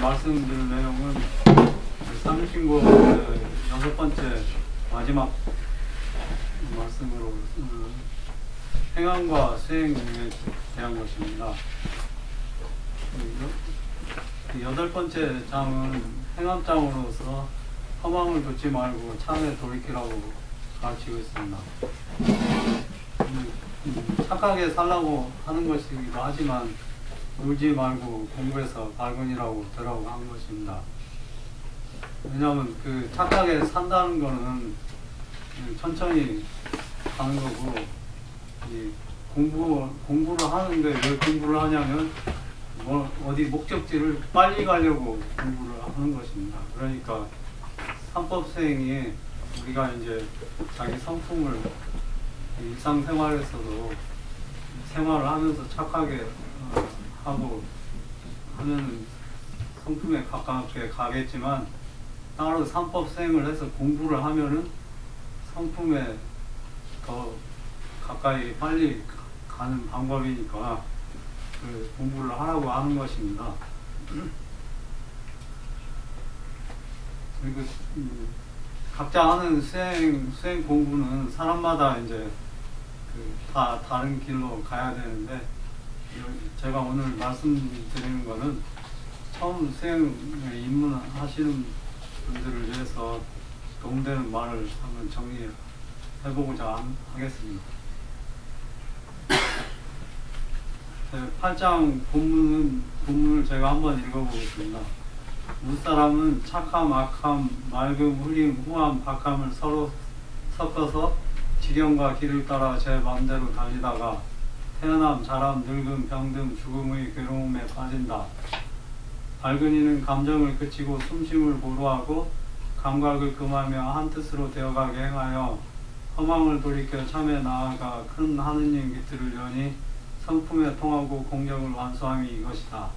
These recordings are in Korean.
말씀드릴 내용은 삼신고 6번째 마지막 말씀으로 행함과 수행에 대한 것입니다. 8번째 장은 행함장으로서 허망을 좇지 말고 참에 돌이키라고 가르치고 있습니다. 착하게 살라고 하는 것이기도 하지만 울지 말고 공부해서 발근이라고 되라고 한 것입니다. 왜냐하면 그 착하게 산다는 거는 천천히 가는 거고, 이 공부를 하는데 왜 공부를 하냐면 어디 목적지를 빨리 가려고 공부를 하는 것입니다. 그러니까 삼법수행이 우리가 이제 자기 성품을 일상생활에서도 생활을 하면서 착하게 하고 하면 성품에 가깝게 가겠지만, 따로 삼법 수행을 해서 공부를 하면은 성품에 더 가까이 빨리 가는 방법이니까 그 공부를 하라고 하는 것입니다. 그리고 각자 하는 수행 공부는 사람마다 이제 다 다른 길로 가야 되는데, 제가 오늘 말씀드리는 거는 처음 수행에 입문하시는 분들을 위해서 도움되는 말을 한번 정리해보고자 하겠습니다. 8장 본문을 제가 한번 읽어보겠습니다. 무사람은 착함, 악함, 맑음, 흘림, 후함, 박함을 서로 섞어서 지경과 길을 따라 제 마음대로 달리다가 태어남, 자람, 늙음, 병든, 죽음의 괴로움에 빠진다. 밝은 이는 감정을 그치고 숨쉼을 보루하고 감각을 금하며 한 뜻으로 되어가게 행하여 허망을 돌이켜 참에 나아가 큰 하느님 깃들을 여니 성품에 통하고 공력을 완수함이 이것이다.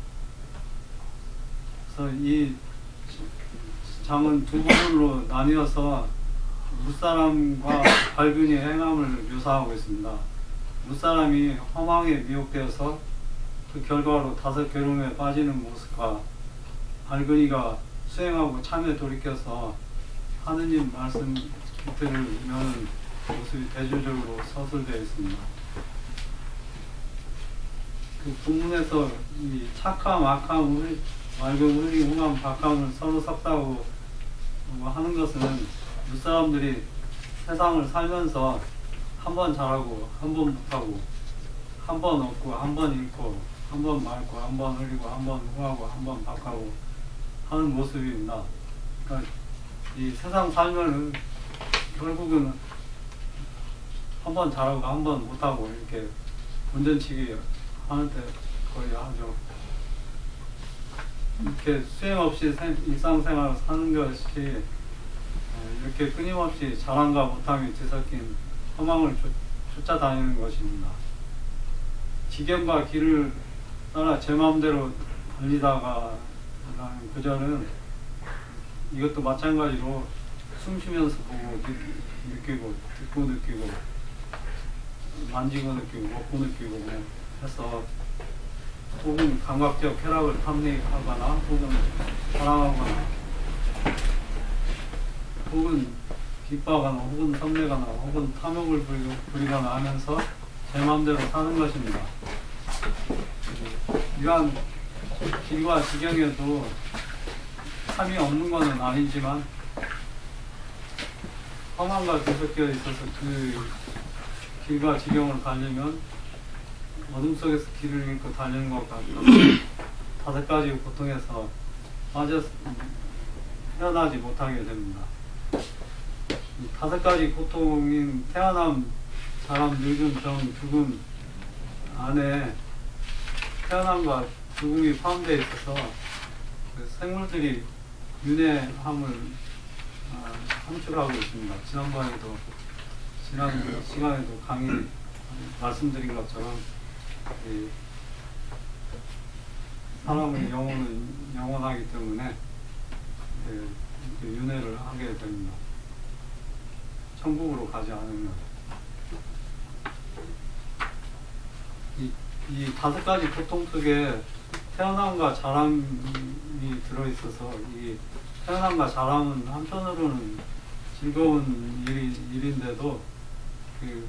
그래서 이 장은 두 부분으로 나뉘어서 무사람과 밝은이 행함을 묘사하고 있습니다. 무사람이 허망에 미혹되어서 그 결과로 다섯 괴로움에 빠지는 모습과, 밝은이가 수행하고 참에 돌이켜서 하느님 말씀 깃들을 여는 모습이 대조적으로 서술되어 있습니다. 그 본문에서 이 착함, 악함, 맑음, 흘림, 후함, 박함을 서로 섞다고 하는 것은 무사람들이 세상을 살면서 한 번 잘하고 한 번 못하고, 한 번 얻고 한 번 잃고, 한 번 맑고 한 번 흘리고 한 번 후하고 한 번 박하고 하는 모습입니다. 그러니까 이 세상 살면은 결국은 한 번 잘하고 한 번 못하고 이렇게 운전치기 하는데 거의 하죠. 이렇게 수행 없이 일상생활을 사는 것이 이렇게 끊임없이 잘함과 못함이 뒤섞인 허망을 쫓아다니는 것입니다. 지경과 길을 따라 제 마음대로 달리다가 라는 구절은 이것도 마찬가지로 숨 쉬면서 보고 느끼고, 듣고 느끼고, 만지고 느끼고, 먹고 느끼고 해서 혹은 감각적 쾌락을 탐닉하거나 혹은 사랑하거나 혹은 기뻐하거나 혹은 썸내거나 혹은 탐욕을 부리거나 하면서 제 마음대로 사는 것입니다. 이러한 길과 지경에도 참이 없는 것은 아니지만 허망과 뒤섞여 있어서 그 길과 지경을 달리면 어둠 속에서 길을 잃고 달리는 것 같고 다섯 가지 고통에서 헤어나지 못하게 됩니다. 이 다섯 가지 고통인 태어남, 자람, 늙음, 병, 죽음 안에 태어남과 죽음이 포함되어 있어서 그 생물들이 윤회함을 함축하고 있습니다. 지난 시간에도 강의 말씀드린 것처럼 사람의 영혼은 영원하기 때문에 윤회를 하게 됩니다. 천국으로 가지 않으면. 이 다섯 가지 고통 속에 태어남과 자람이 들어있어서 이 태어남과 자람은 한편으로는 즐거운 일인데도 그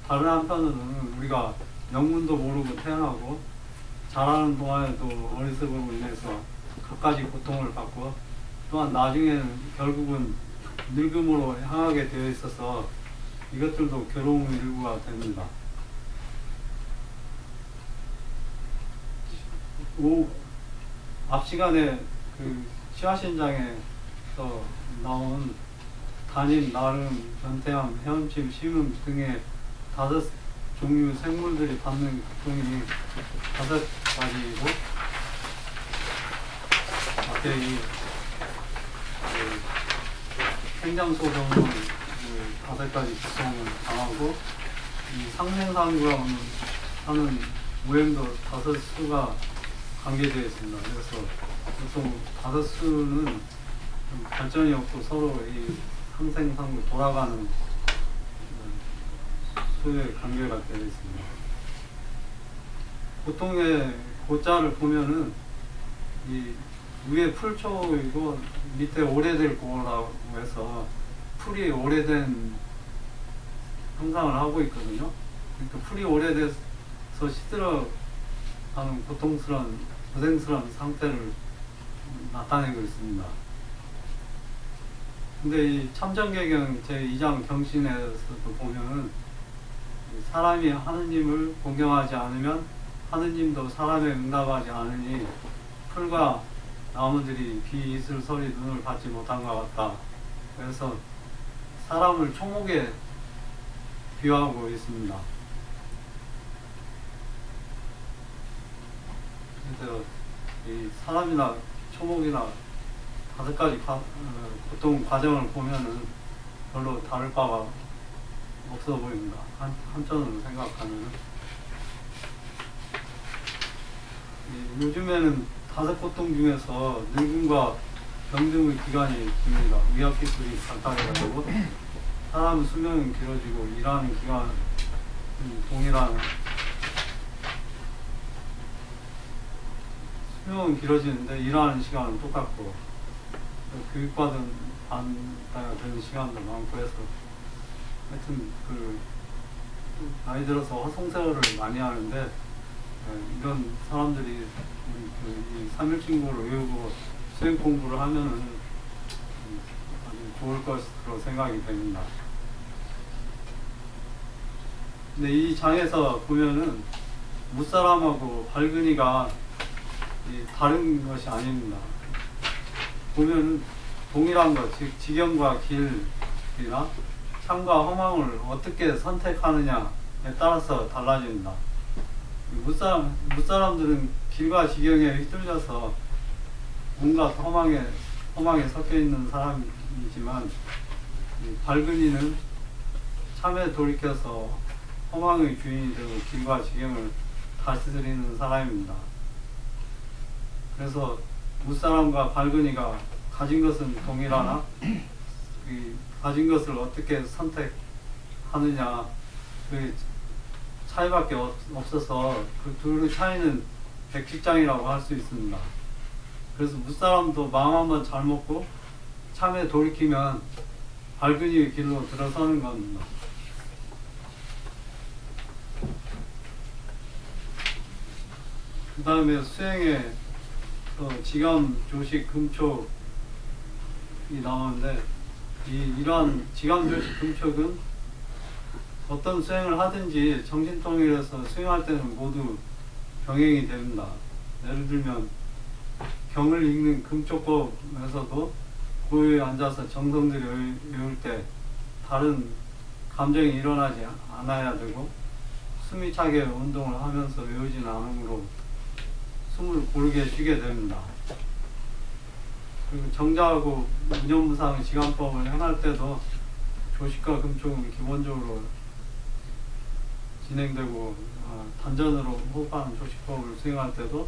다른 한편으로는 우리가 영문도 모르고 태어나고 자라는 동안에도 어리석음으로 인해서 갖가지 고통을 받고 또한 나중에는 결국은 늙음으로 향하게 되어 있어서 이것들도 괴로움의 일부가 됩니다. 앞 시간에 그 시화신장에서 나온 단임, 나름, 변태암, 헤엄침, 심음 등의 5 종류 생물들이 받는 고통이 5가지이고 앞에 이 생장소경은 5가지 고통을 당하고 이 상생상구라고 하는 무행도 5수가 관계되어 있습니다. 그래서 보통 5수는 좀 발전이 없고 서로 이 상생상구 돌아가는 수의 관계가 되어 있습니다. 고통의 고자를 보면은 이 위에 풀초이고 밑에 오래될 고라고 해서 풀이 오래된 형상을 하고 있거든요. 그러니까 풀이 오래돼서 시들어가는 고통스러운, 고생스러운 상태를 나타내고 있습니다. 근데 이 참전개경 제2장 경신에서도 보면은 사람이 하느님을 공경하지 않으면 하느님도 사람에 응답하지 않으니 풀과 나무들이 비 이슬 소리 눈을 받지 못한 것 같다. 그래서 사람을 초목에 비유하고 있습니다. 그래서 이 사람이나 초목이나 5가지 고통 과정을 보면은 별로 다를 바가 없어 보입니다. 한편으로 생각하면 요즘에는 5 고통 중에서 늙음과 병등의 기간이 깁니다. 의학기술이 발달해가지고 사람 수명은 길어지고 일하는 기간은 동일한 수명은 길어지는데 일하는 시간은 똑같고 교육받은 반다가 되는 시간도 많고 해서 하여튼 그 나이 들어서 화성세월을 많이 하는데 이런 사람들이 이 3.1친구를 외우고 수행 공부를 하면은 아주 좋을 것으로 생각이 됩니다. 근데 이 장에서 보면은 무사람하고 발근이가 다른 것이 아닙니다. 보면은 동일한 것, 즉 지경과 길이나 참과 허망을 어떻게 선택하느냐에 따라서 달라집니다. 무사람들은 길과 지경에 휘둘려서 온갖 허망에 섞여 있는 사람이지만 발근이는 참에 돌이켜서 허망의 주인이 되고 길과 지경을 다스리는 사람입니다. 그래서 무사람과 발근이가 가진 것은 동일하나 가진 것을 어떻게 선택하느냐 그 차이밖에 없어서 그 둘의 차이는 백직장이라고 할 수 있습니다. 그래서 무사람도 마음 한번 잘 먹고 참에 돌이키면 발근이의 길로 들어서는 겁니다. 그 다음에 수행에 지감, 조식, 금촉이 나오는데 이러한 지감, 조식, 금촉은 어떤 수행을 하든지 정신통일해서 수행할 때는 모두 병행이 됩니다. 예를 들면 경을 읽는 금촉법에서도 고요에 앉아서 정성들이 외울 때 다른 감정이 일어나지 않아야 되고 숨이 차게 운동을 하면서 외우지는 않으므로 숨을 고르게 쉬게 됩니다. 그리고 정자하고 무념무상 지감법을 행할 때도 조식과 금촉은 기본적으로 진행되고 단전으로 호흡하는 조식법을 수행할 때도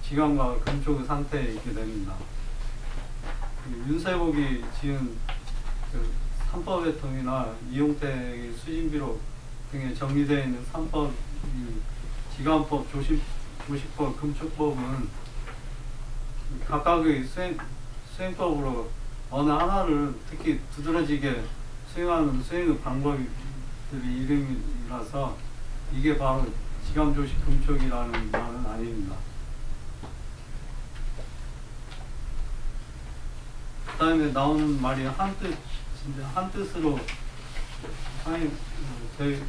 지감과 금촉의 상태에 있게 됩니다. 윤세복이 지은 그 삼법의 통이나 이용택의 수진비록 등에 정리되어 있는 3법, 지감법, 조식법, 금축법은 각각의 수행법으로 어느 하나를 특히 두드러지게 수행하는 수행의 방법들이 이름이라서 이게 바로 지감조식 금촉이라는 말은 아닙니다. 그 다음에 나오는 말이 한뜻으로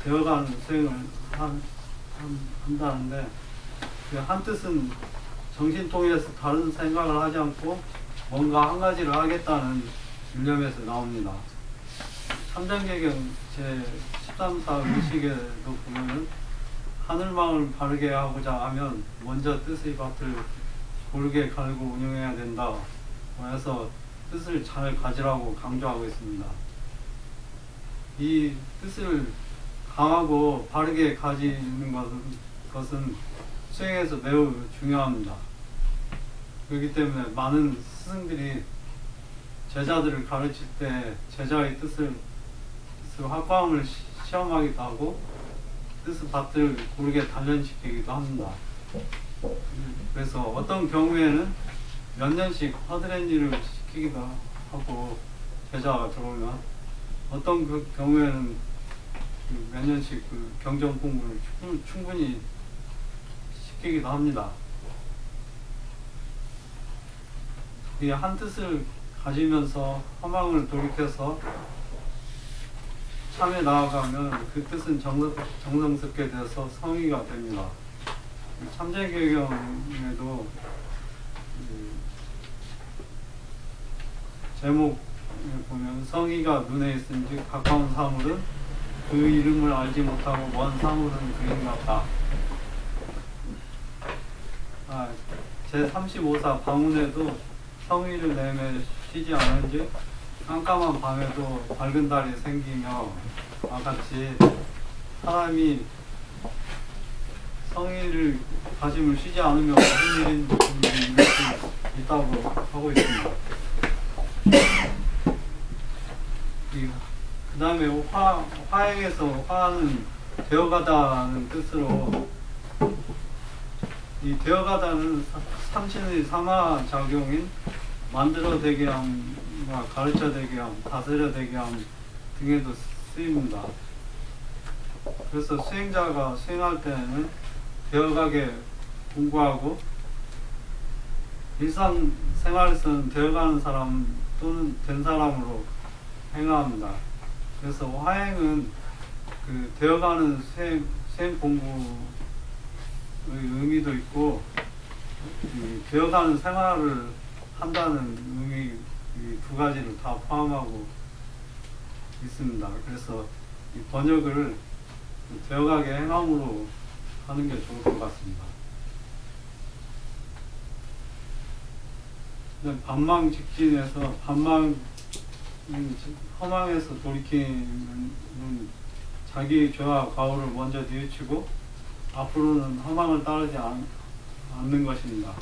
되어가는 수행을 한다는데, 그 한뜻은 정신통일에서 다른 생각을 하지 않고 뭔가 한 가지를 하겠다는 일념에서 나옵니다. 참전개경 제13사 의식에도 보면은 하늘마음을 바르게 하고자 하면 먼저 뜻의 밭을 고르게 갈고 운영해야 된다 해서 뜻을 잘 가지라고 강조하고 있습니다. 이 뜻을 강하고 바르게 가지는 것은 수행에서 매우 중요합니다. 그렇기 때문에 많은 스승들이 제자들을 가르칠 때 제자의 뜻을 확고함을 시험하기도 하고 뜻의 밭을 고르게 단련시키기도 합니다. 그래서 어떤 경우에는 몇 년씩 허드렛 일을 시키기도 하고 제자가 들어오면, 어떤 그 경우에는 몇 년씩 그 경전 공부를 충분히 시키기도 합니다. 이 한 뜻을 가지면서 허망을 돌이켜서 참에 나아가면 그 뜻은 정성스럽게 돼서 성의가 됩니다. 참전개경에도 제목에 보면 성의가 눈에 있은즉 가까운 사물은 그 이름을 알지 못하고 먼 사물은 그인 같다. 제35사 방문에도 성의를 내매 쉬지 않은즉 깜깜한 밤에도 밝은 달이 생기며 같이 사람이 성의를 가짐을 쉬지 않으면 무슨 일인지 이룰 수 있다고 하고 있습니다. 그 다음에 화행에서 화는 되어가다는 뜻으로, 이 되어가다는 삼신의 삼화작용인 만들어되게 함과 가르쳐되게 함, 다스려되게 함 등에도 쓰입니다. 그래서 수행자가 수행할 때는 되어가게 공부하고, 일상생활에서는 되어가는 사람 또는 된 사람으로 행합니다. 그래서 화행은 그 되어가는 수행 공부의 의미도 있고, 되어가는 생활을 한다는 의미, 이 두 가지를 다 포함하고 있습니다. 그래서 이 번역을 되어가게 행함으로 하는 게 좋을 것 같습니다. 반망 직진에서 허망에서 돌이키는 자기 죄와 과오를 먼저 뉘우치고 앞으로는 허망을 따르지 않는 것입니다.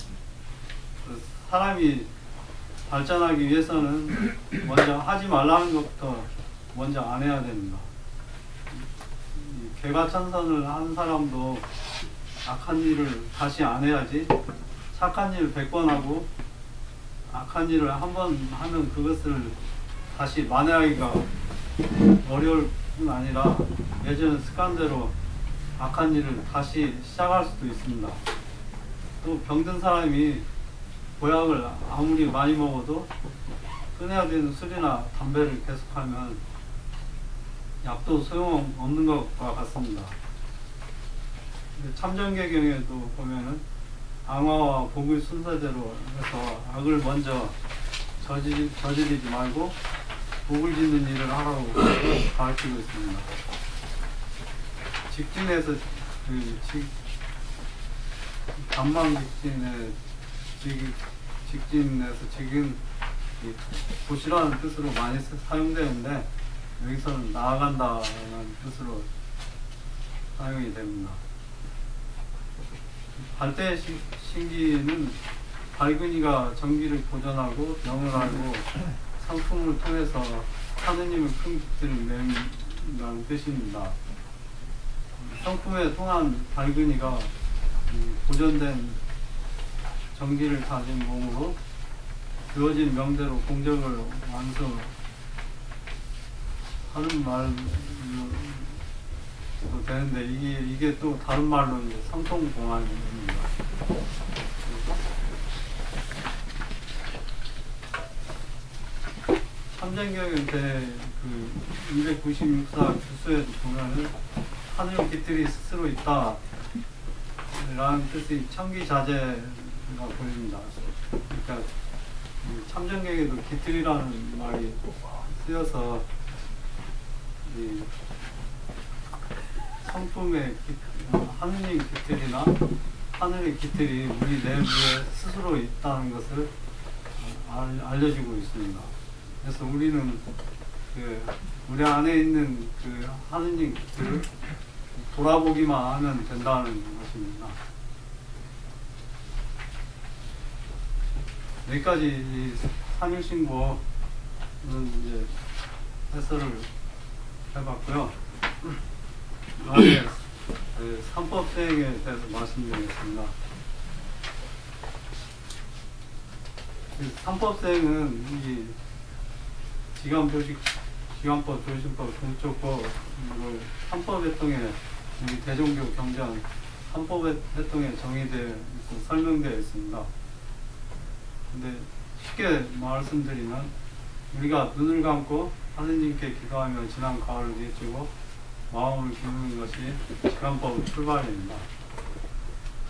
사람이 발전하기 위해서는 먼저 하지 말라는 것부터 먼저 안 해야 됩니다. 개과천선을 한 사람도 악한 일을 다시 안 해야지, 착한 일을 100번 하고 악한 일을 한 번 하면 그것을 다시 만회하기가 어려울 뿐 아니라 예전 습관대로 악한 일을 다시 시작할 수도 있습니다. 또 병든 사람이 보약을 아무리 많이 먹어도 끊어야 되는 술이나 담배를 계속하면 약도 소용없는 것과 같습니다. 참전개경에도 보면은 ang화와 복의 순서대로 해서 악을 먼저 저지르지 말고 복을 짓는 일을 하라고 가르치고 있습니다. 직진에서 반망 직진에서 지금 보시라는 뜻으로 많이 사용되는데, 여기서는 나아간다는 뜻으로 사용이 됩니다. 발대 신기는 발근이가 정기를 보존하고 명을 알고 상품을 통해서 하느님의 큰 깃들을 낸다는 뜻입니다. 상품에 통한 발근이가 보존된 정기를 가진 몸으로 주어진 명대로 공적을 완수하는 말도 되는데 이게 또 다른 말로 이제 상통공안입니다. 참전경영 그 296사 주소에도 보면은 하늘 깃들이 스스로 있다 라는 뜻의 청기자재가 보입니다. 그러니까 참전경에도 깃들이라는 말이 쓰여서 이 성품의 하느님 깃들이나 하늘의 깃들이 우리 내부에 스스로 있다는 것을 알려주고 있습니다. 그래서 우리는 우리 안에 있는 그 하느님 깃들을 돌아보기만 하면 된다는 것입니다. 여기까지 삼일신고는 이제 해설을 해봤고요. 다음에 삼법생에 대해서 말씀드리겠습니다. 삼법생은 이 기관법, 조신법, 공적법, 삼법회통에 우리 대종교 경전 삼법회통에 정의되어 있고 설명되어 있습니다. 근데 쉽게 말씀드리면 우리가 눈을 감고 하느님께 기도하며 지난 가을을 뒤집고 마음을 기우는 것이 기관법 출발입니다.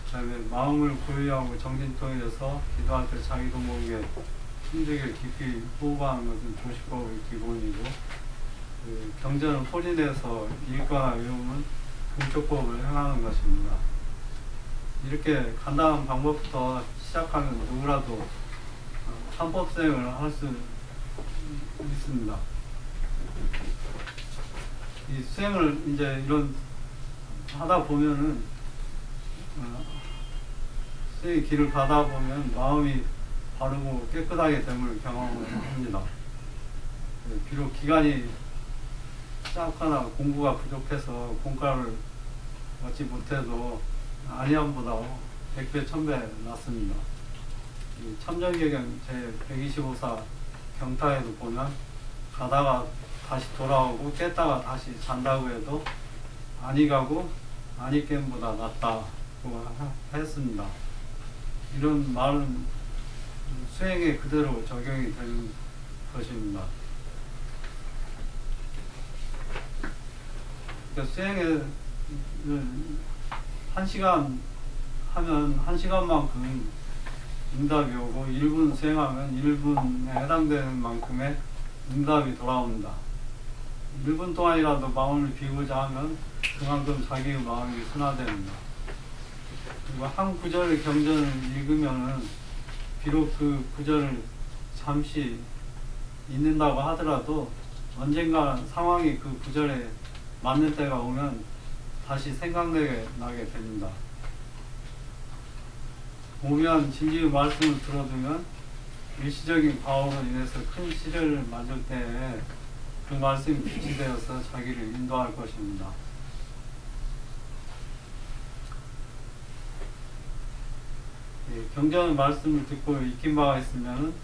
그 다음에 마음을 고요하고 정신통일해서 기도할 때 자기도 모르게 힘들게 깊이 호흡하는 것은 조시법의 기본이고, 그 경전을 소리내서 읽거나 외우면 금촉법을 행하는 것입니다. 이렇게 간단한 방법부터 시작하면 누구라도 삼법생을 할 수 있습니다. 이 수행을 이제 이런 하다 보면은 수행의 길을 가다 보면 마음이 바르고 깨끗하게 됨을 경험을 합니다. 비록 기간이 짧거나 공부가 부족해서 공과를 얻지 못해도 아니함보다 100배, 1000배 낫습니다. 참전경영 제125사 경타에도 보면 가다가 다시 돌아오고 깼다가 다시 잔다고 해도 아니 가고 아니 깸보다 낫다고 했습니다. 이런 말은 수행에 그대로 적용이 되는 것입니다. 그러니까 수행에 1시간 하면 1시간만큼 응답이 오고 1분 수행하면 1분에 해당되는 만큼의 응답이 돌아옵니다. 1분 동안이라도 마음을 비우고자 하면 그만큼 자기의 마음이 순화됩니다. 그리고 한 구절의 경전을 읽으면은 비록 그 구절을 잠시 읽는다고 하더라도 언젠가 상황이 그 구절에 맞는 때가 오면 다시 생각나게 됩니다. 오면 진리의 말씀을 들어두면 일시적인 과오로 인해서 큰 시련을 맞을 때에 그 말씀이 비치되어서 자기를 인도할 것입니다. 경전의 말씀을 듣고 익힌 바가 있으면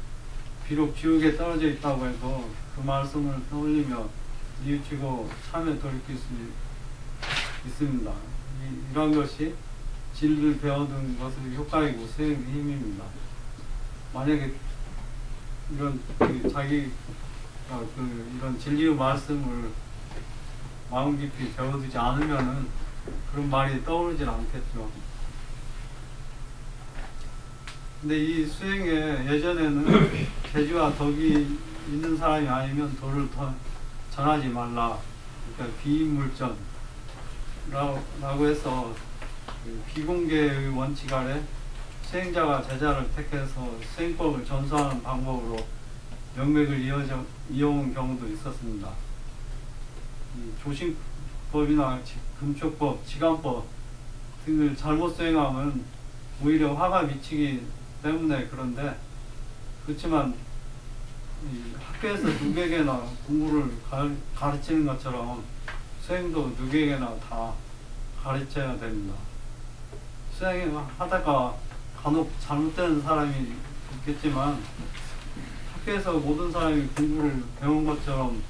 비록 지옥에 떨어져 있다고 해도 그 말씀을 떠올리며 뉘우치고 참에 돌이킬 수 있습니다. 이런 것이 진리를 배워둔 것의 효과이고 수행의 힘입니다. 만약에 이런 자기가 이런 진리의 말씀을 마음 깊이 배워두지 않으면은 그런 말이 떠오르질 않겠죠. 근데 이 수행에 예전에는 재주와 덕이 있는 사람이 아니면 도를 더 전하지 말라, 그러니까 비인물전 라고 해서 비공개의 원칙 아래 수행자가 제자를 택해서 수행법을 전수하는 방법으로 명맥을 이어온 경우도 있었습니다. 조신법이나 금촉법, 지간법 등을 잘못 수행하면 오히려 화가 미치기 때문에 그런데, 그렇지만 학교에서 누구에게나 공부를 가르치는 것처럼 수행도 누구에게나 다 가르쳐야 됩니다. 수행하다가 간혹 잘못되는 사람이 있겠지만 학교에서 모든 사람이 공부를 배운 것처럼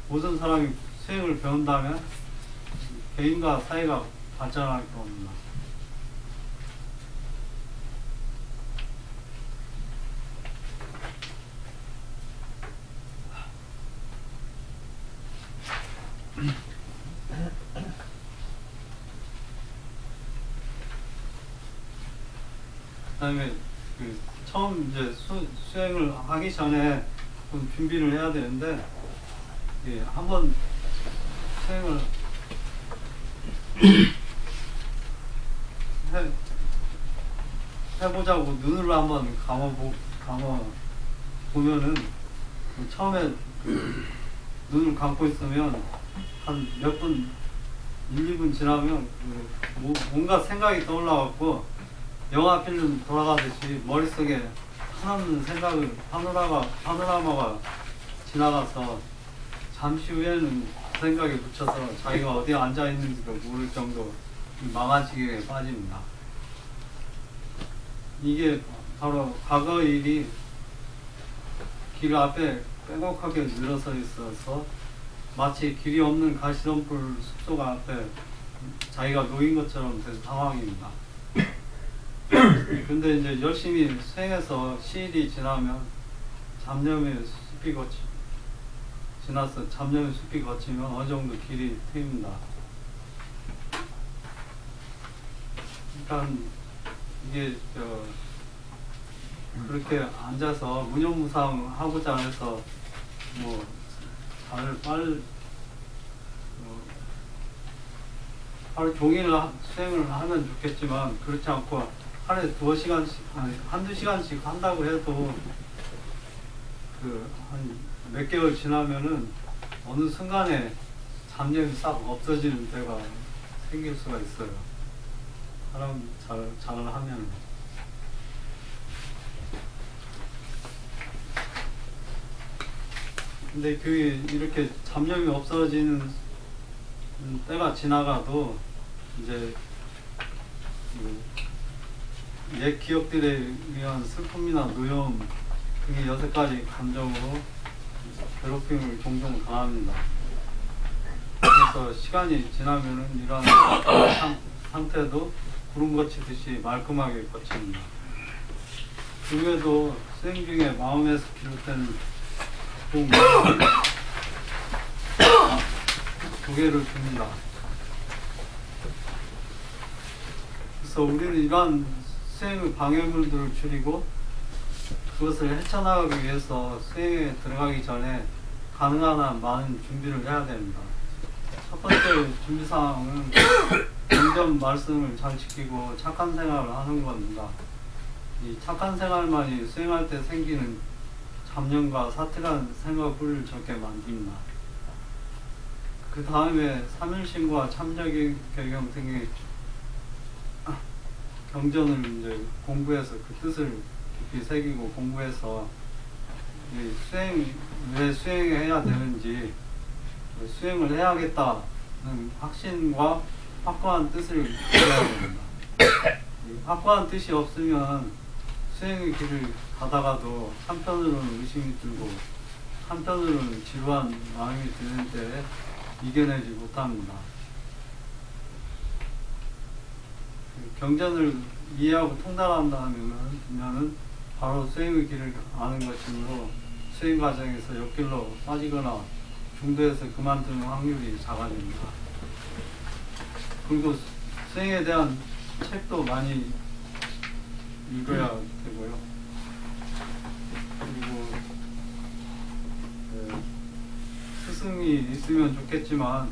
모든 사람이 수행을 배운다면 개인과 사회가 발전할 겁니다. 그다음에 처음 이제 수행을 하기 전에 좀 준비를 해야 되는데, 한번 수행을 해보자고 눈을 한번 감아 보면은 처음에 눈을 감고 있으면 한 몇 분, 1, 2분 지나면 뭔가 생각이 떠올라갖고 영화 필름 돌아가듯이 머릿속에 하나는 생각을 파노라마가 지나가서 잠시 후에는 그 생각에 묻혀서 자기가 어디에 앉아 있는지도 모를 정도 망아지게 빠집니다. 이게 바로 과거 일이 길 앞에 빼곡하게 늘어서 있어서 마치 길이 없는 가시덤불 숲속 앞에 자기가 놓인 것처럼 된 상황입니다. 근데 이제 열심히 수행해서 시일이 지나면 잡념의 숲이 지나서 잡념의 숲이 거치면 어느 정도 길이 트입니다. 그러니까 이게 그렇게 앉아서 무념무상 하고자 해서 뭐 하루 종일 수행을 하면 좋겠지만 그렇지 않고 하루에 한두 시간씩 한다고 해도 한 몇 개월 지나면은 어느 순간에 잡념이 싹 없어지는 때가 생길 수가 있어요. 사람 잘 하면. 근데 이렇게 잡념이 없어지는 때가 지나가도 이제 옛 기억들에 의한 슬픔이나 노여움 등의 6가지 감정으로 괴롭힘을 종종 당합니다. 그래서 시간이 지나면은 이러한 상태도 구름 거치듯이 말끔하게 거칩니다. 그 외에도 수행 중에 마음에서 비롯된 고개를 듭니다. 그래서 우리는 이러한 수행의 방해물들을 줄이고 그것을 헤쳐나가기 위해서 수행에 들어가기 전에 가능한 한 많은 준비를 해야 됩니다. 첫 번째 준비사항은 경전 말씀을 잘 지키고 착한 생활을 하는 겁니다. 이 착한 생활만이 수행할 때 생기는 잡념과 사특한 생각을 적게 만듭니다. 그 다음에 삼일신과 참적경경 등의 경전을 이제 공부해서 그 뜻을 깊이 새기고 공부해서 왜 수행해야 되는지, 수행을 해야겠다는 확신과 확고한 뜻을 가져야 됩니다. 확고한 뜻이 없으면 수행의 길을 가다가도 한편으로는 의심이 들고 한편으로는 지루한 마음이 드는 때 이겨내지 못합니다. 경전을 이해하고 통달한다면 바로 수행의 길을 아는 것이므로 수행 과정에서 옆길로 빠지거나 중도에서 그만두는 확률이 작아집니다. 그리고 수행에 대한 책도 많이 읽어야 되고요. 그리고 스승이 있으면 좋겠지만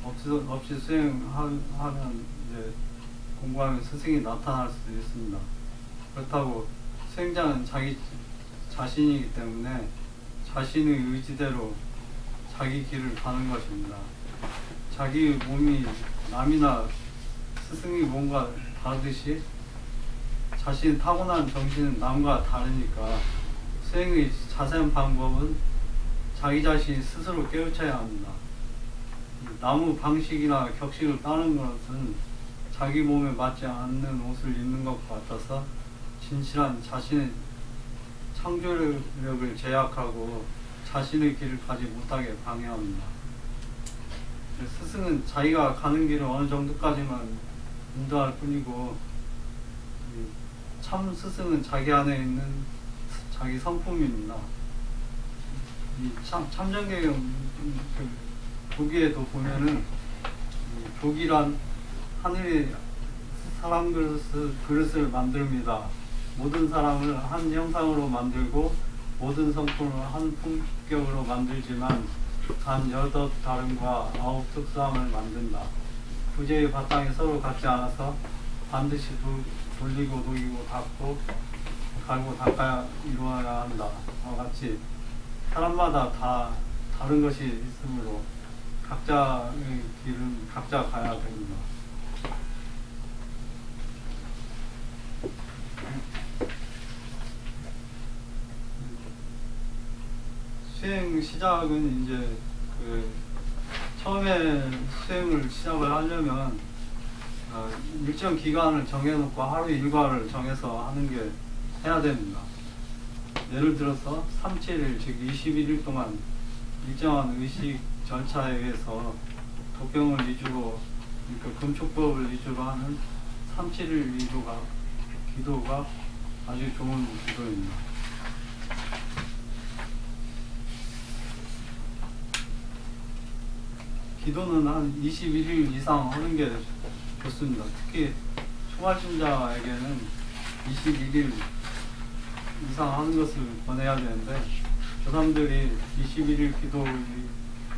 없이 수행하면 이제 공부하면 스승이 나타날 수도 있습니다. 그렇다고 수행자는 자기 자신이기 때문에 자신의 의지대로 자기 길을 가는 것입니다. 자기 몸이 남이나 스승의 몸과 다르듯이 자신의 타고난 정신은 남과 다르니까 수행의 자세한 방법은 자기 자신이 스스로 깨우쳐야 합니다. 나무 방식이나 격식을 따르는 것은 자기 몸에 맞지 않는 옷을 입는 것 같아서 진실한 자신의 창조력을 제약하고 자신의 길을 가지 못하게 방해합니다. 스승은 자기가 가는 길을 어느 정도까지만 인도할 뿐이고, 참 스승은 자기 안에 있는 자기 성품입니다. 이 참전개경 교기에도 보면은 교기란 하늘이 사람 그릇을 만듭니다. 모든 사람을 한 형상으로 만들고 모든 성품을 한 품격으로 만들지만 단 8다름과 9 특수함을 만든다. 부재의 바탕이 서로 같지 않아서 반드시 돌리고 녹이고 닦고 갈고 닦아야 이루어야 한다. 와 같이 사람마다 다 다른 것이 있으므로 각자의 길은 각자 가야 됩니다. 수행 시작은 이제 처음에 수행을 시작을 하려면 일정 기간을 정해놓고 하루 일과를 정해서 하는 게 해야 됩니다. 예를 들어서 3-7일 즉 21일 동안 일정한 의식 절차에 의해서 독경을 위주로, 그러니까 금촉법을 위주로 하는 3-7일 기도가 아주 좋은 기도입니다. 기도는 한 21일 이상 하는 게 좋습니다. 특히 초발신자에게는 21일 이상 하는 것을 권해야 되는데, 조상들이 21일 기도의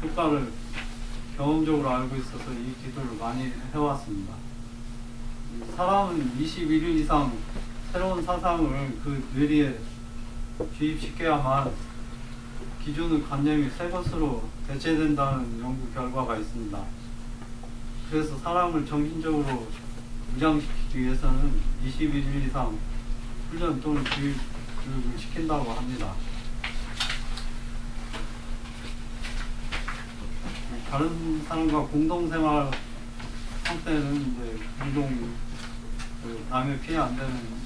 효과를 경험적으로 알고 있어서 이 기도를 많이 해왔습니다. 사람은 21일 이상 새로운 사상을 그 뇌리에 주입시켜야만 기존의 관념이 새 것으로 대체된다는 연구 결과가 있습니다. 그래서 사람을 정신적으로 무장시키기 위해서는 21일 이상 훈련 또는 교육을 시킨다고 합니다. 다른 사람과 공동생활 상태는 이제 남의 피해 안 되는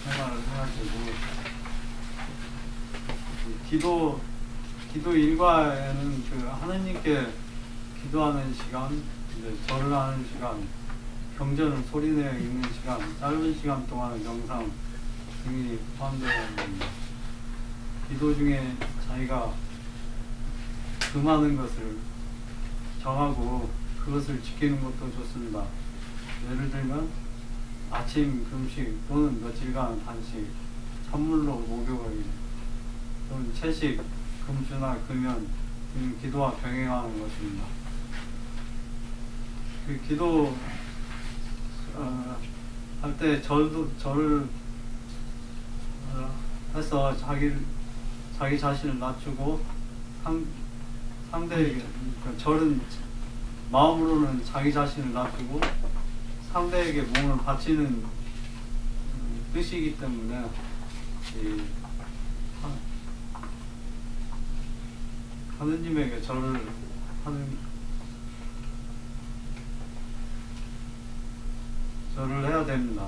생활을 해야 되고, 기도 일과에는 하느님께 기도하는 시간, 이제 절을 하는 시간, 경전을 소리내어 읽는 시간, 짧은 시간 동안의 명상 등이 포함되어 있습니다. 기도 중에 자기가 금하는 것을 정하고 그것을 지키는 것도 좋습니다. 예를 들면 아침 금식 또는 며칠간 단식, 찬물로 목욕을, 또는 채식, 금주나 금연 등 기도와 병행하는 것입니다. 그 기도 할 때 절을 해서 자기 자신을 낮추고 상대에게, 그러니까 절은 마음으로는 자기 자신을 낮추고 상대에게 몸을 바치는 뜻이기 때문에 하느님에게 절을 해야 됩니다.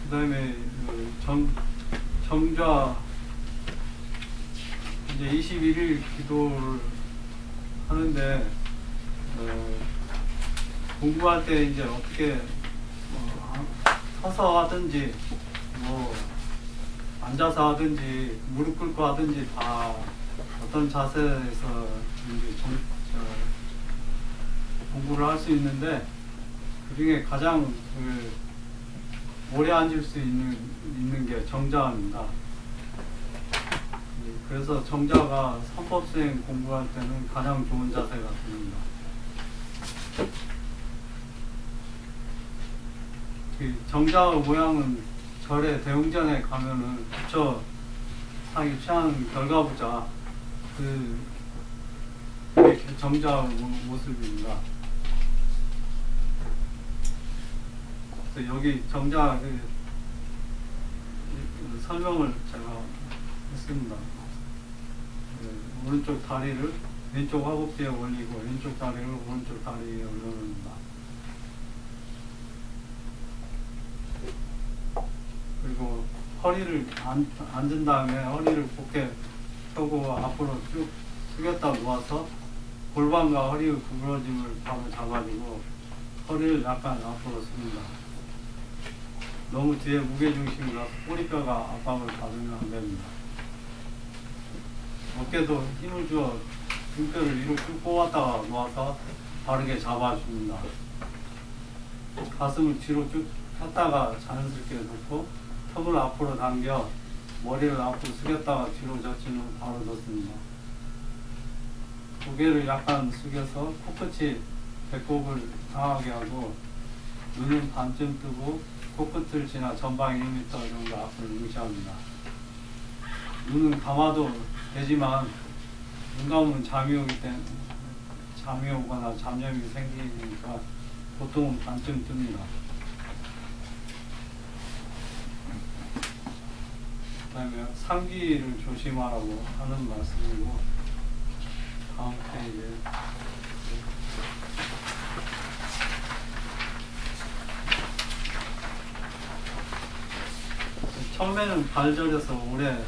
그 다음에 정좌, 이제 21일 기도를 하는데, 공부할 때 이제 어떻게 서서 하든지 앉아서 하든지 무릎 꿇고 하든지 다 어떤 자세에서 이제 공부를 할 수 있는데, 그 중에 가장 오래 앉을 수 있는 게 정좌입니다. 그래서 정좌가 선법수행 공부할 때는 가장 좋은 자세가 됩니다. 정좌의 모양은 절에 대웅전에 가면은 부처 상이 취하는 결과부자 정좌의 모습입니다. 그래서 여기 정자 설명을 제가 했습니다. 오른쪽 다리를 왼쪽 허벅지에 올리고 왼쪽 다리를 오른쪽 다리에 올려놓습니다. 그리고 허리를 앉은 다음에 허리를 곧게 펴고 앞으로 쭉 숙였다 놓아서 골반과 허리의 구부러짐을 바로 잡아주고 허리를 약간 앞으로 숙입니다. 너무 뒤에 무게중심이 나서 꼬리뼈가 압박을 받으면 안 됩니다. 어깨도 힘을 주어 등뼈를 위로 쭉 뽑았다가 놓아서 바르게 잡아줍니다. 가슴을 뒤로 쭉 폈다가 자연스럽게 놓고 턱을 앞으로 당겨 머리를 앞으로 숙였다가 뒤로 젖힌 후 바로 넣습니다. 고개를 약간 숙여서 코끝이 배꼽을 향하게 하고 눈은 반쯤 뜨고 코끝을 지나 전방 1m 정도 앞을 응시합니다. 눈은 감아도 되지만 눈 감으면 잠이 오거나 잡념이 생기니까 보통은 반쯤 뜹니다. 그 다음에 상기를 조심하라고 하는 말씀이고, 다음 페이지에 처음에는 발저려서 오래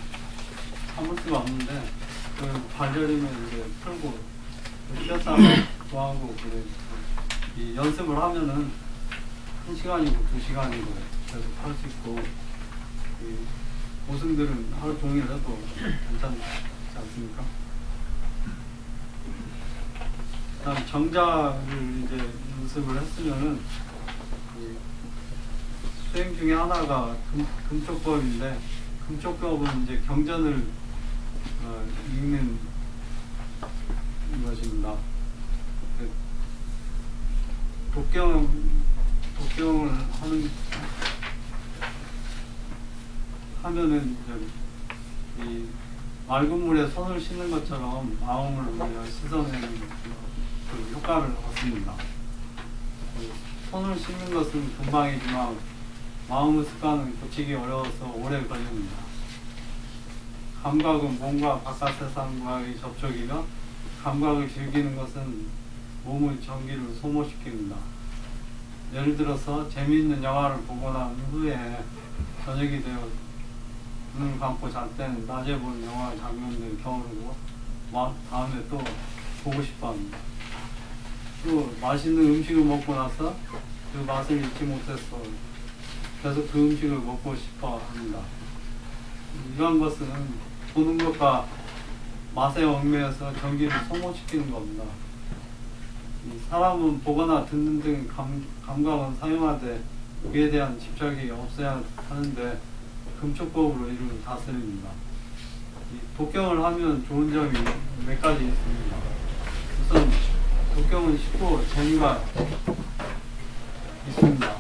참을 수가 없는데 그 발저리면 이제 풀고 쉬었다가 또 하고 그래. 이 연습을 하면은 1시간이고 2시간이고 계속 할 수 있고, 이 고승들은 하루 종일 해도 괜찮지 않습니까? 그다음 정자를 이제 연습을 했으면은 수행 중에 하나가 금쪽법인데, 금쪽법은 이제 경전을 읽는 것입니다. 독경을 하면은 이제 이 맑은 물에 손을 씻는 것처럼 마음을 우리가 씻어내는 그 효과를 얻습니다. 손을 씻는 것은 금방이지만 마음의 습관은 고치기 어려워서 오래 걸립니다. 감각은 몸과 바깥 세상과의 접촉이며, 감각을 즐기는 것은 몸의 전기를 소모시킵니다. 예를 들어서 재미있는 영화를 보고 난 후에 저녁이 되어 눈을 감고 잘 때는 낮에 본 영화 장면들이 떠오르고 다음에 또 보고 싶어 합니다. 또 맛있는 음식을 먹고 나서 그 맛을 잊지 못해서 계속 그 음식을 먹고 싶어 합니다. 이러한 것은 보는 것과 맛에 얽매여서 전기를 소모시키는 겁니다. 사람은 보거나 듣는 등 감각은 사용하되 그에 대한 집착이 없어야 하는데 금쪽법으로 이를 다스립니다. 독경을 하면 좋은 점이 몇 가지 있습니다. 우선 독경은 쉽고 재미가 있습니다.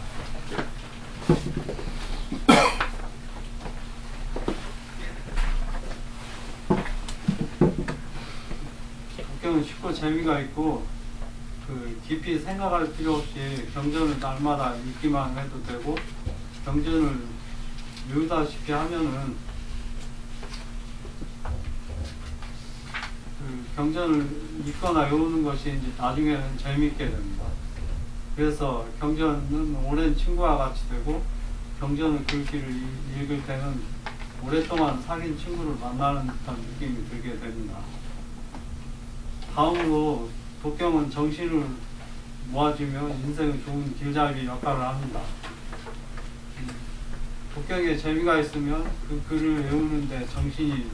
독경은 쉽고 재미가 있고, 그 깊이 생각할 필요 없이 경전을 날마다 읽기만 해도 되고, 경전을 외우다시피 하면은 그 경전을 읽거나 외우는 것이 이제 나중에는 재미있게 됩니다. 그래서 경전은 오랜 친구와 같이 되고, 경전을 글귀를 읽을 때는 오랫동안 사귄 친구를 만나는 듯한 느낌이 들게 됩니다. 다음으로 독경은 정신을 모아주며 인생의 좋은 길잡이 역할을 합니다. 독경에 재미가 있으면 그 글을 외우는데 정신이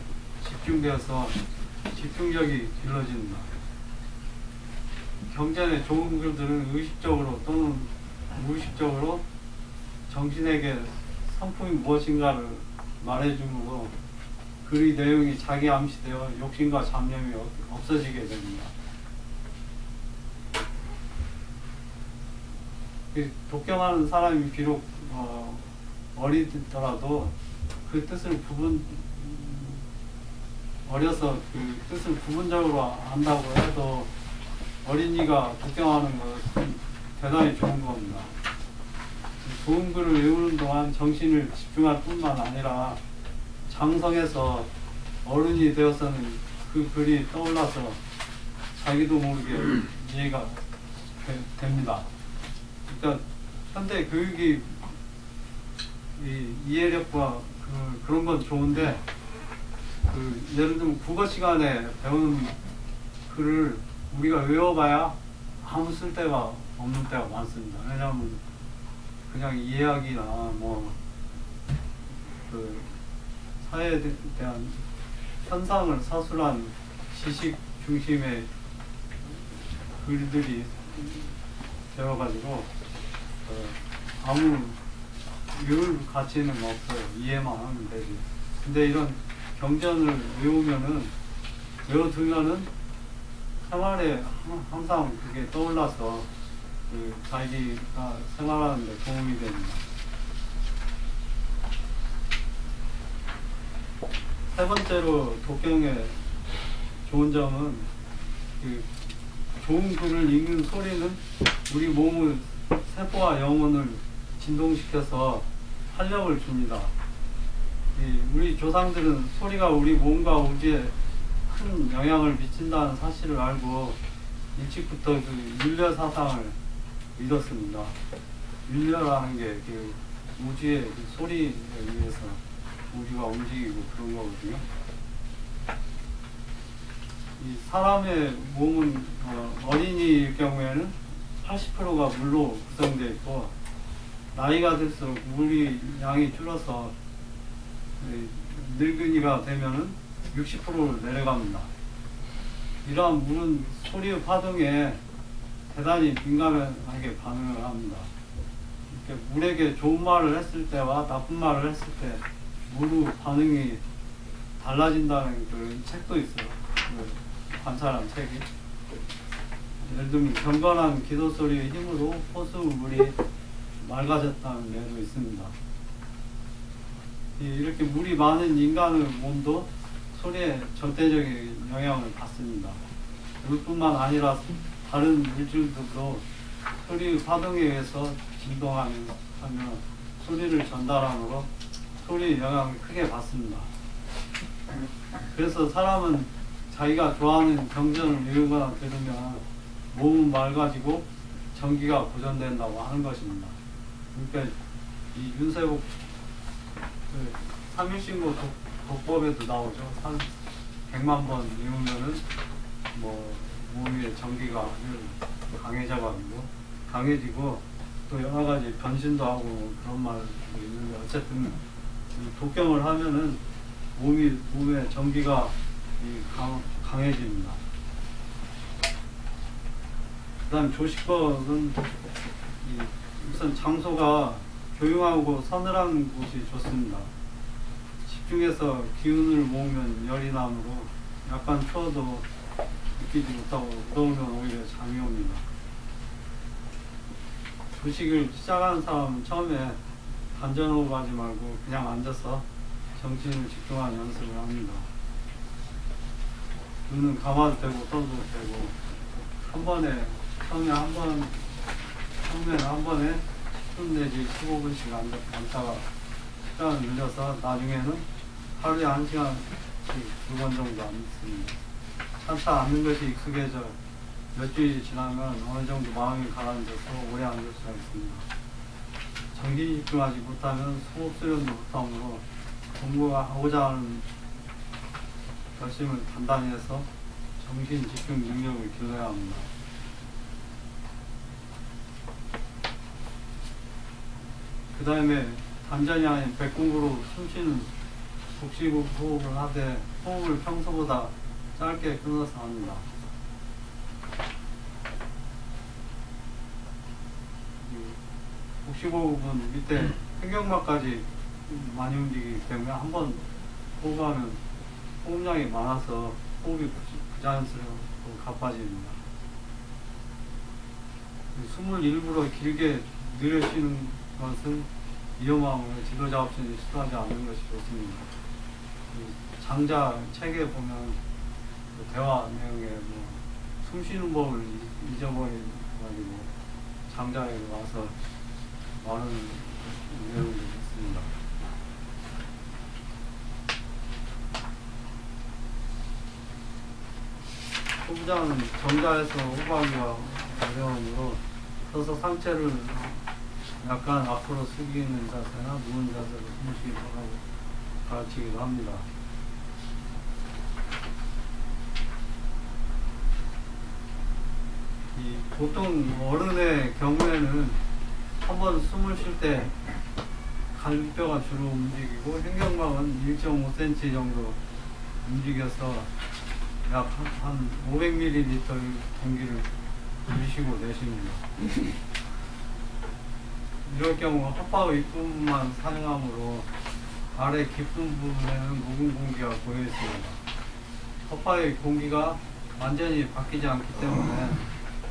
집중되어서 집중력이 길러집니다. 경전의 좋은 글들은 의식적으로 또는 무의식적으로 정신에게 성품이 무엇인가를 말해주므로 글의 내용이 자기 암시되어 욕심과 잡념이 없어지게 됩니다. 독경하는 사람이 비록 어리더라도 그 뜻을 어려서 그 뜻을 부분적으로 안다고 해도 어린이가 독경하는 것은 대단히 좋은 겁니다. 좋은 글을 외우는 동안 정신을 집중할 뿐만 아니라 장성해서 어른이 되어서는 그 글이 떠올라서 자기도 모르게 이해가 됩니다. 그러니까 현대 교육이 이 이해력과 그런 건 좋은데 예를 들면 국어 시간에 배우는 글을 우리가 외워봐야 아무 쓸데가 없는 때가 많습니다. 왜냐하면 그냥 이해하기나 그 사회에 대한 현상을 서술한 지식 중심의 글들이 되어가지고 아무 외울 가치는 없어요. 이해만 하면 되지. 근데 이런 경전을 외워두면은 생활에 항상 그게 떠올라서 자기가 생활하는데 도움이 됩니다. 세 번째로 독경의 좋은 점은 좋은 글을 읽는 소리는 우리 몸의 세포와 영혼을 진동시켜서 활력을 줍니다. 우리 조상들은 소리가 우리 몸과 우주에 큰 영향을 미친다는 사실을 알고 일찍부터 율려 사상을 믿었습니다. 율려라는 게 우주의 소리에 의해서 우주가 움직이고 그런 거거든요. 이 사람의 몸은 어린이일 경우에는 80%가 물로 구성되어 있고 나이가 들수록 물이 양이 줄어서 늙은이가 되면은 60%를 내려갑니다. 이러한 물은 소리의 파동에 대단히 민감하게 반응을 합니다. 이렇게 물에게 좋은 말을 했을 때와 나쁜 말을 했을 때 물의 반응이 달라진다는 그런 책도 있어요. 관찰한 책이. 예를 들면 경건한 기도 소리의 힘으로 호수물이 맑아졌다는 예도 있습니다. 이렇게 물이 많은 인간의 몸도 소리에 절대적인 영향을 받습니다. 물뿐만 아니라 다른 물질들도 소리의 파동에 의해서 진동하며 소리를 전달하므로 소리의 영향을 크게 받습니다. 그래서 사람은 자기가 좋아하는 경전을 외우거나 들으면 몸은 맑아지고 전기가 보존된다고 하는 것입니다. 그러니까 이 윤세복 3일신고 독법에도 나오죠. 100만 번 외우면은 몸의 전기가 강해지고 또 여러 가지 변신도 하고 그런 말도 있는데 어쨌든 독경을 하면은 몸의 전기가 강해집니다. 그 다음 조식법은 우선 장소가 조용하고 서늘한 곳이 좋습니다. 집중해서 기운을 모으면 열이 나므로 약간 추워도 느끼지 못하고 무더우면 오히려 잠이 옵니다. 조식을 시작하는 사람은 처음에 단전호흡 하지 말고 그냥 앉아서 정신을 집중하는 연습을 합니다. 눈은 감아도 되고 떠도 되고 처음에 한 번에 10분 내지 15분씩 앉다가 시간을 늘려서 나중에는 하루에 1시간씩 2번 정도 앉습니다. 차차 앉는 것이 익숙해져 몇 주일이 지나면 어느 정도 마음이 가라앉아서 오래 앉을 수가 있습니다. 정신이 집중하지 못하면 호흡 수련도 못하므로 공부하고자 하는 결심을 단단히 해서 정신 집중 능력을 길러야 합니다. 그 다음에 단전이 아닌 백공부로 숨쉬는 복식호흡을 하되 호흡을 평소보다 짧게 끊어서 합니다. 복식호흡은 밑에 횡격막까지 많이 움직이기 때문에 한번 호흡하면 호흡량이 많아서 호흡이 부자연스럽고 가빠집니다. 숨을 일부러 길게 느려 쉬는 것은 위험하므로 지도자 없이 시도하지 않는 것이 좋습니다. 장자 책에 보면 대화 내용에 숨 쉬는 법을 잊어버려가지고 장자에 와서 말은 내용들이 있습니다. 후부장은 정자에서 후방이와 어려움으로 서서 상체를 약간 앞으로 숙이는 자세나 누운 자세로 숨쉬기도 하고 가르치기도 합니다. 보통 어른의 경우에는 한번 숨을 쉴 때 갈비뼈가 주로 움직이고 횡격막은 1.5cm 정도 움직여서 약 한 500ml 공기를 들이쉬고 내쉽니다. 이럴 경우 혓바의 윗부분만 사용하므로 아래 깊은 부분에는 묵은 공기가 고여 있습니다. 혓바의 공기가 완전히 바뀌지 않기 때문에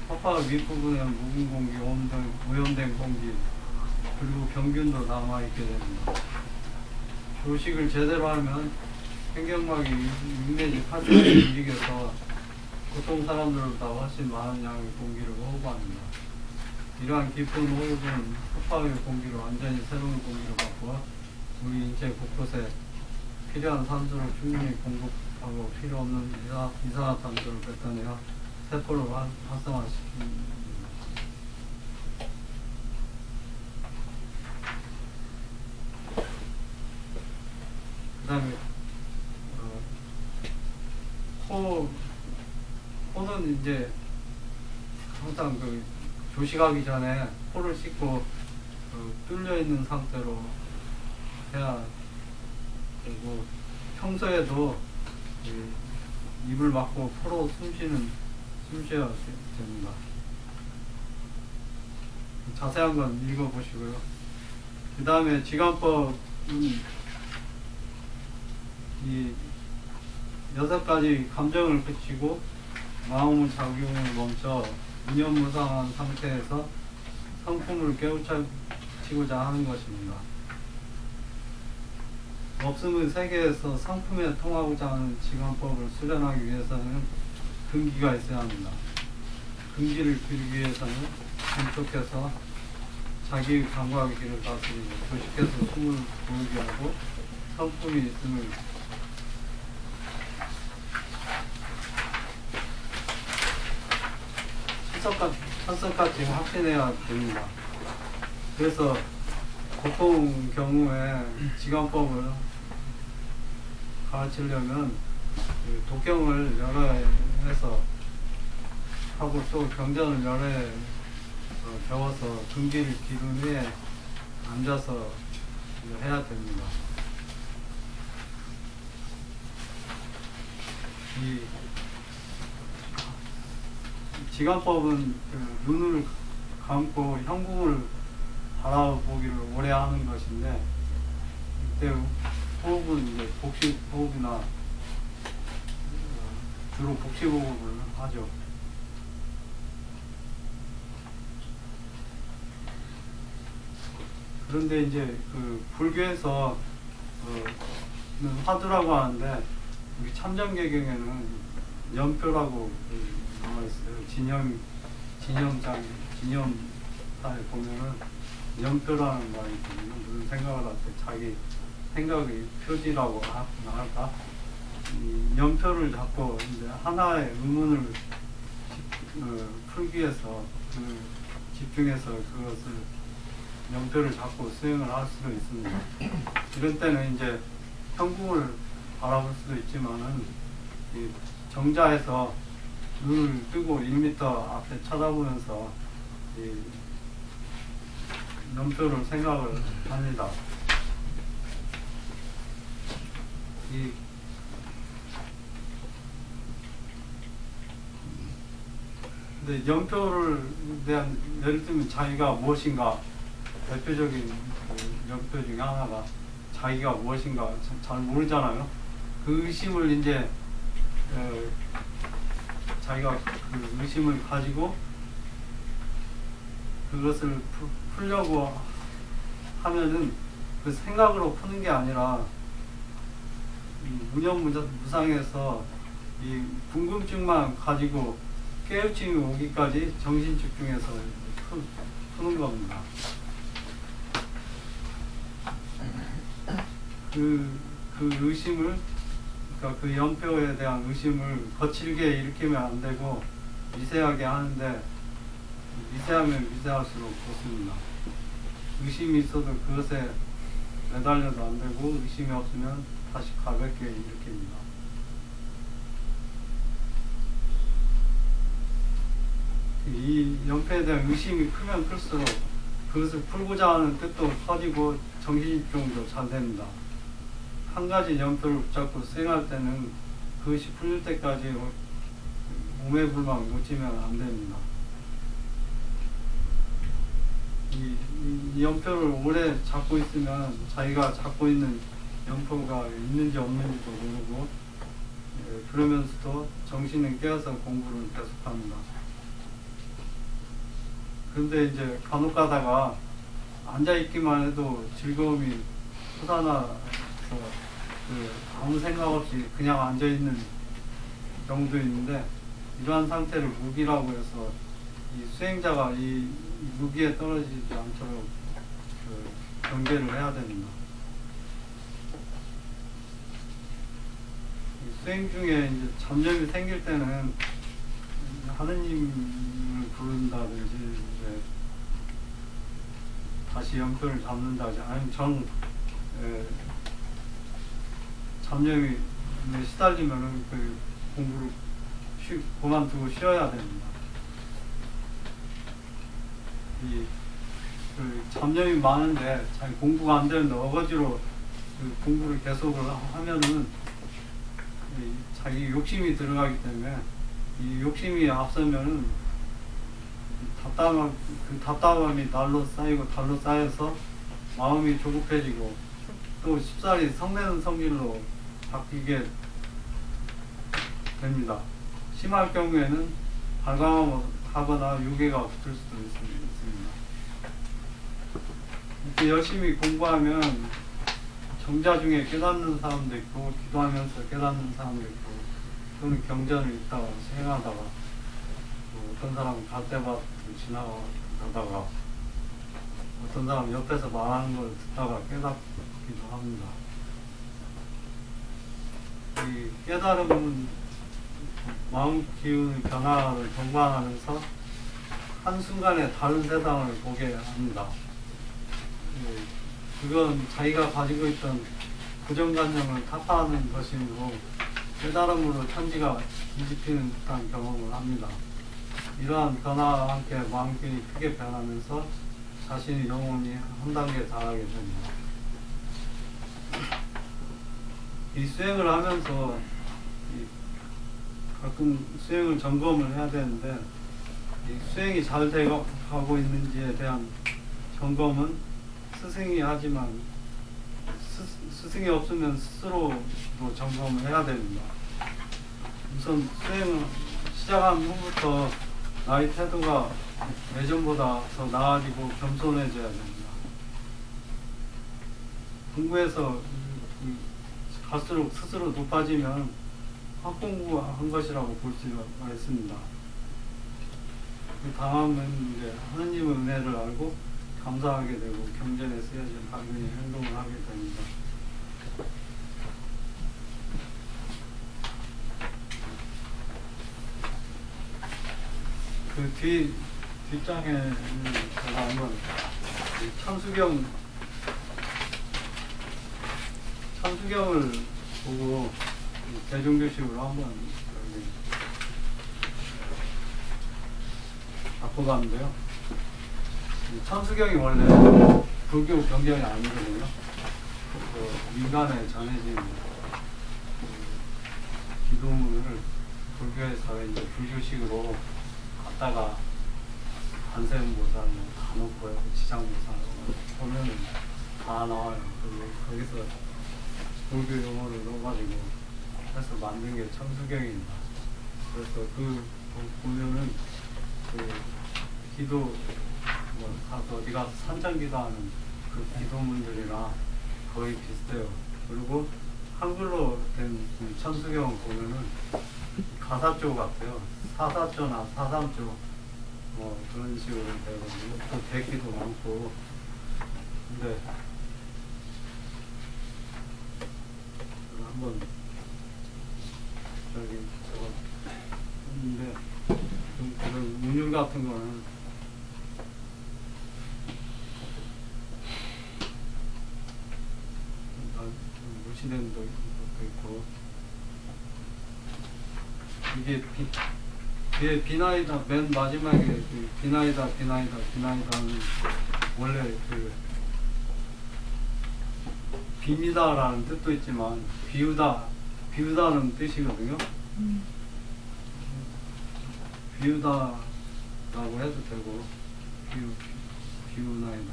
혓바의 윗부분에는 묵은 공기, 오염된 공기, 그리고 병균도 남아있게 됩니다. 조식을 제대로 하면 횡격막이 6 내지 8cm 움직여서 보통 사람들보다 훨씬 많은 양의 공기를 호흡합니다. 이러한 깊은 호흡은 혓바의 공기를 완전히 새로운 공기로 바꾸어 우리 인체 곳곳에 필요한 산소를 충분히 공급하고 필요 없는 이산화탄소를 뱉어내어 세포를 활성화시킵니다. 그 다음에 코는 이제 항상 조식하기 전에 코를 씻고 뚫려 있는 상태로 해야 되고, 평소에도 입을 막고 코로 숨쉬어야 됩니다. 자세한 건 읽어보시고요. 그 다음에 지관법은 이 6가지 감정을 그치고 마음의 작용을 멈춰 무념무상한 상태에서 상품을 깨우치고자 하는 것입니다. 없음의 세계에서 상품에 통하고자 하는 지관법을 수련하기 위해서는 근기가 있어야 합니다. 근기를 기르기 위해서는 감촉해서 자기의 감각의 길을 다스리고 조식해서 숨을 고르게 하고 상품이 있음을 철석같이 확신해야 됩니다. 그래서 보통 경우에 지관법을 가르치려면 독경을 여러 해 해서 하고 또 경전을 여러 해 배워서 근기를 기른 후에 앉아서 해야 됩니다. 이 지관법은 눈을 감고 형궁을 바라보기를 오래 하는 것인데, 이때 호흡은 이제 복식 호흡이나 주로 복식 호흡을 하죠. 그런데 이제 불교에서 화두라고 하는데, 우리 참정계경에는 연표라고 나와 있어요. 진념사에 보면은 연표라는 말이 있거든요. 무슨 생각을 할 때 자기 생각의 표지라고 할까? 이 연표를 잡고 이제 하나의 의문을 풀기 위해서 집중해서 그것을 연표를 잡고 수행을 할 수도 있습니다. 이런 때는 이제 형궁을 바라볼 수도 있지만은 이 정자에서 눈을 뜨고 1m 앞에 쳐다보면서 이 연표를 생각을 합니다. 근데 연표를 대한, 예를 들면 자기가 무엇인가, 대표적인 연표 중에 하나가 자기가 무엇인가 잘 모르잖아요. 그 의심을 이제 자기가 그 의심을 가지고 그것을 풀려고 하면은 그 생각으로 푸는 게 아니라 무념무상에서 이 궁금증만 가지고 깨우침이 오기까지 정신 집중해서 푸는 겁니다. 그 의심을, 그러니까 그 연표에 대한 의심을 거칠게 일으키면 안 되고 미세하게 하는데, 미세하면 미세할수록 좋습니다. 의심이 있어도 그것에 매달려도 안 되고, 의심이 없으면 다시 가볍게 일으킵니다. 이 연표에 대한 의심이 크면 클수록 그것을 풀고자 하는 뜻도 커지고 정신집중도 잘 됩니다. 한 가지 연표를 붙잡고 수행할 때는 그것이 풀릴 때까지 오매불망 놓치면 안 됩니다. 이 연표를 오래 잡고 있으면 자기가 잡고 있는 연표가 있는지 없는지도 모르고, 그러면서도 정신은 깨어서 공부를 계속합니다. 그런데 이제 간혹 가다가 앉아있기만 해도 즐거움이 솟아나서 아무 생각 없이 그냥 앉아있는 경우도 있는데, 이러한 상태를 무기라고 해서 이 수행자가 이 무기에 떨어지지 않도록 경계를 해야 됩니다. 수행 중에 이제 잠잠이 생길 때는 하느님을 부른다든지 이제 다시 연표를 잡는다든지, 아니면 잠잠이 시달리면은 그 공부를 그만두고 쉬어야 됩니다. 그 잡념이 많은데 자기 공부가 안 되는데 어거지로 그 공부를 계속을 하면은 자기 욕심이 들어가기 때문에, 이 욕심이 앞서면은 그 답답함이 날로 쌓여서 마음이 조급해지고 또 쉽사리 성내는 성질로 바뀌게 됩니다. 심할 경우에는 발광하거나 유괴가 붙을 수도 있습니다. 이렇게 열심히 공부하면 정자 중에 깨닫는 사람도 있고, 기도하면서 깨닫는 사람도 있고, 또는 경전을 읽다가 수행하다가, 어떤 사람은 갈대밭을 지나가다가, 어떤 사람은 옆에서 말하는 걸 듣다가 깨닫기도 합니다. 이 깨달음은 마음 기운의 변화를 경험하면서 한순간에 다른 세상을 보게 합니다. 그건 자기가 가지고 있던 고정관념을 타파하는 것이므로 깨달음으로 천지가 뒤집히는 듯한 경험을 합니다. 이러한 변화와 함께 마음길이 크게 변하면서 자신의 영혼이 한 단계 달하게 됩니다. 이 수행을 하면서 가끔 수행을 점검을 해야 되는데, 이 수행이 잘 되고 있는지에 대한 점검은 스승이 하지만 스승이 없으면 스스로도 점검을 해야 됩니다. 우선 수행을 시작한 후부터 나의 태도가 예전보다 더 나아지고 겸손해져야 됩니다. 공부에서 갈수록 스스로 높아지면 학공부한 것이라고 볼 수가 있습니다. 그 다음은 이제 하느님의 은혜를 알고 감사하게 되고 경전에 쓰여진 당연히 행동을 하게 됩니다. 그 뒷장에는 제가 한번 참수경을 보고 대종교식으로 한번 바꿔봤는데요. 참수경이 원래 불교 경전이 아니거든요. 민간에 전해진 기도문을 불교에서 이제 불교식으로 갖다가 관세음보살, 간혹보살, 지장보살 보면은 다 나와요. 거기서 불교 용어를 넣어가지고 해서 만든 게 참수경입니다. 그래서 그 보면은 그 기도 가서 어디 가서 산장 기도하는 그 기도문들이랑 거의 비슷해요. 그리고 한글로 된 참수경을 보면은 가사조 같아요. 사사조나 사삼조 그런 식으로 되거든요. 또 대기도 많고. 근데 법률 같은 거는 무시된 것도 있고, 이게 뒤에 비나이다, 맨 마지막에 그 비나이다 비나이다는 원래 그 빕니다라는 뜻도 있지만 비우다는 뜻이거든요. 비우다라고 해도 되고, 비우나이다.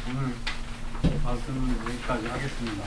오늘 말씀은 여기까지 하겠습니다.